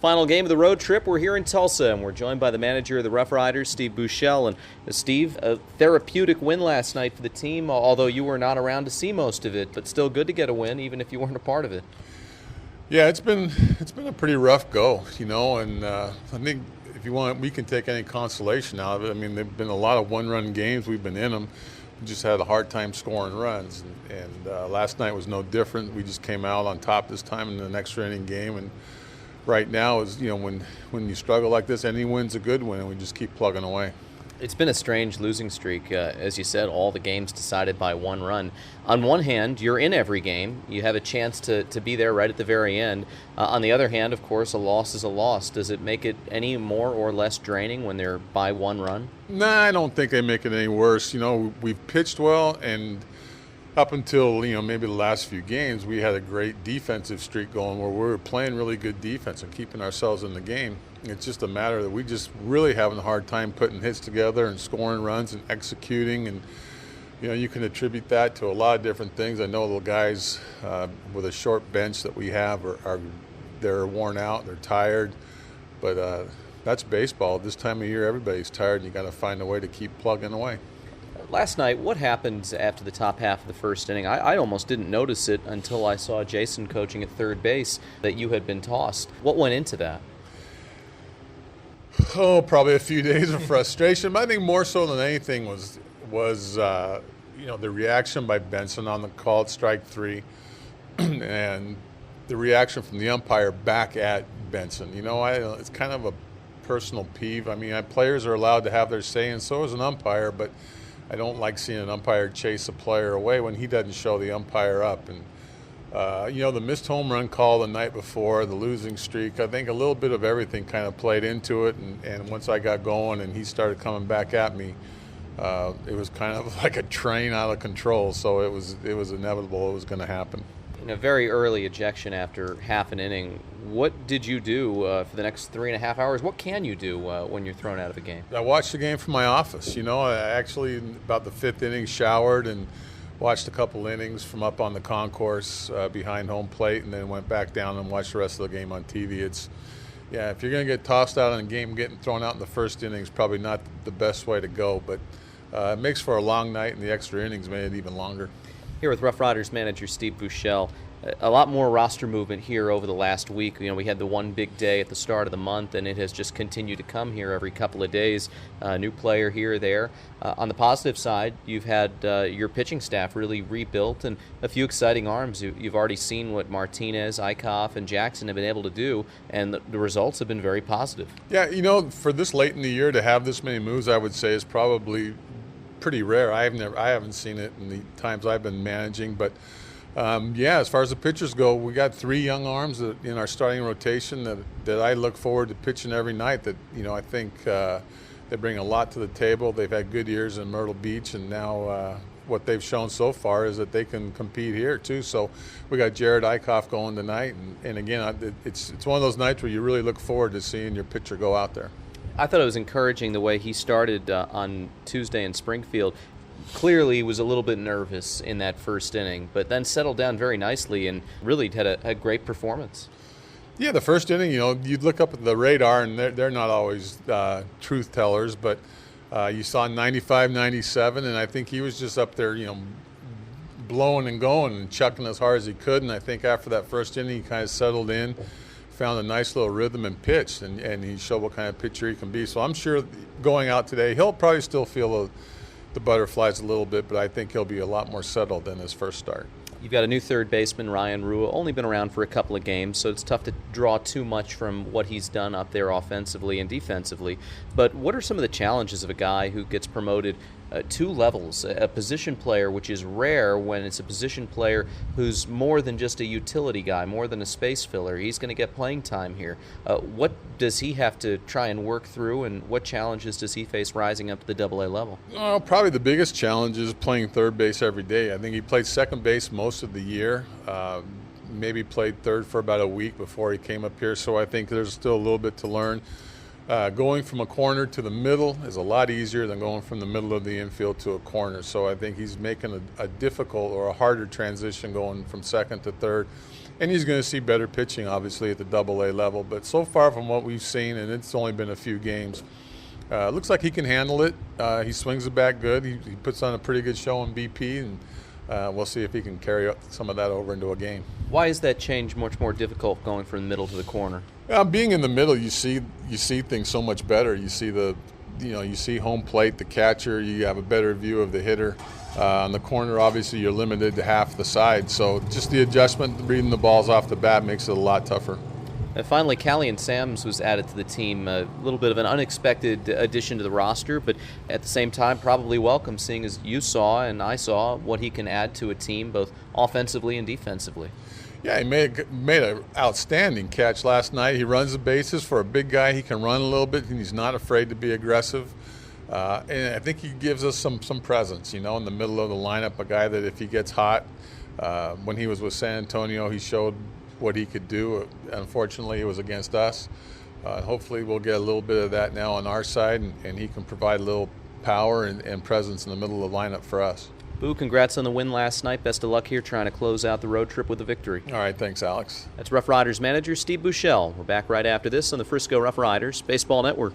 Final game of the road trip. We're here in Tulsa, and we're joined by the manager of the RoughRiders, Steve Buechele. And Steve, a therapeutic win last night for the team, although you were not around to see most of it, but still good to get a win, even if you weren't a part of it. Yeah, it's been a pretty rough go, and I think if you want, we can take any consolation out of it. I mean, there've been a lot of one-run games. We've been in them. We just had a hard time scoring runs, and last night was no different. We just came out on top this time in an extra inning game, and right now is when you struggle like this, any win's a good win, and we just keep plugging away. It's been a strange losing streak. As you said, all the games decided by one run. On one hand, you're in every game. You have a chance to be there right at the very end. On the other hand, of course, a loss is a loss. Does it make it any more or less draining when they're by one run? Nah, I don't think they make it any worse. We've pitched well, and up until maybe the last few games, we had a great defensive streak going where we were playing really good defense and keeping ourselves in the game. It's just a matter that we just really having a hard time putting hits together and scoring runs and executing. And you can attribute that to a lot of different things. I know the guys with a short bench that we have they're worn out, they're tired, but that's baseball. This time of year, everybody's tired, and you got to find a way to keep plugging away. Last night, what happened after the top half of the first inning? I almost didn't notice it until I saw Jason coaching at third base that you had been tossed. What went into that? Oh, probably a few days of frustration. But I think more so than anything was the reaction by Benson on the call at strike three, and the reaction from the umpire back at Benson. It's kind of a personal peeve. I mean, players are allowed to have their say, and so is an umpire, but I don't like seeing an umpire chase a player away when he doesn't show the umpire up. And the missed home run call the night before, the losing streak, I think a little bit of everything kind of played into it. And once I got going and he started coming back at me, it was kind of like a train out of control. So it was inevitable it was going to happen. In a very early ejection after half an inning, what did you do for the next 3.5 hours? What can you do when you're thrown out of a game? I watched the game from my office. I actually, about the fifth inning, showered and watched a couple innings from up on the concourse behind home plate, and then went back down and watched the rest of the game on TV. If you're going to get tossed out in a game, getting thrown out in the first inning is probably not the best way to go, but it makes for a long night, and the extra innings made it even longer. Here with RoughRiders manager Steve Buechele, a lot more roster movement here over the last week. We had the one big day at the start of the month, and it has just continued to come here every couple of days. New player here or there. On the positive side, you've had your pitching staff really rebuilt and a few exciting arms. You've already seen what Martinez, Eichhoff, and Jackson have been able to do, and the results have been very positive. Yeah, for this late in the year to have this many moves, I would say is probably pretty rare. I haven't seen it in the times I've been managing, but as far as the pitchers go, we got 3 young arms in our starting rotation that I look forward to pitching every night. That I think they bring a lot to the table. They've had good years in Myrtle Beach, and now what they've shown so far is that they can compete here too. So we got Jared Eichhoff going tonight, and again, it's one of those nights where you really look forward to seeing your pitcher go out there. I thought it was encouraging the way he started on Tuesday in Springfield. Clearly was a little bit nervous in that first inning, but then settled down very nicely and really had a great performance. Yeah, the first inning, you'd look up at the radar, and they're not always truth tellers, but you saw 95, 97, and I think he was just up there, blowing and going and chucking as hard as he could. And I think after that first inning, he kind of settled in, found a nice little rhythm and pitched, and he showed what kind of pitcher he can be. So I'm sure going out today, he'll probably still feel the butterflies a little bit, but I think he'll be a lot more settled than his first start. You've got a new third baseman, Ryan Rua, only been around for a couple of games, so it's tough to draw too much from what he's done up there offensively and defensively. But what are some of the challenges of a guy who gets promoted 2 levels, a position player, which is rare when it's a position player who's more than just a utility guy, more than a space filler? He's going to get playing time here. What does he have to try and work through, and what challenges does he face rising up to the AA level? Probably the biggest challenge is playing third base every day. I think he played second base most of the year. Maybe played third for about a week before he came up here, so I think there's still a little bit to learn. Going from a corner to the middle is a lot easier than going from the middle of the infield to a corner. So I think he's making a difficult or a harder transition going from second to third. And he's going to see better pitching, obviously, at the Double-A level. But so far from what we've seen, and it's only been a few games, looks like he can handle it. He swings the bat good. He puts on a pretty good show in BP, and we'll see if he can carry some of that over into a game. Why is that change much more difficult going from the middle to the corner? Being in the middle, you see things so much better. You see you see home plate, the catcher. You have a better view of the hitter. On the corner, obviously, you're limited to half the side. So just the adjustment, reading the balls off the bat, makes it a lot tougher. And finally, Callie Sams was added to the team. A little bit of an unexpected addition to the roster, but at the same time, probably welcome, seeing as you saw and I saw what he can add to a team, both offensively and defensively. Yeah, he made an outstanding catch last night. He runs the bases. For a big guy, he can run a little bit, and he's not afraid to be aggressive. And I think he gives us some presence, in the middle of the lineup, a guy that if he gets hot, when he was with San Antonio, he showed what he could do. Unfortunately, it was against us. Hopefully we'll get a little bit of that now on our side, and he can provide a little power and presence in the middle of the lineup for us. Boo, congrats on the win last night. Best of luck here trying to close out the road trip with a victory. All right, thanks, Alex. That's RoughRiders manager Steve Buechele. We're back right after this on the Frisco RoughRiders Baseball Network.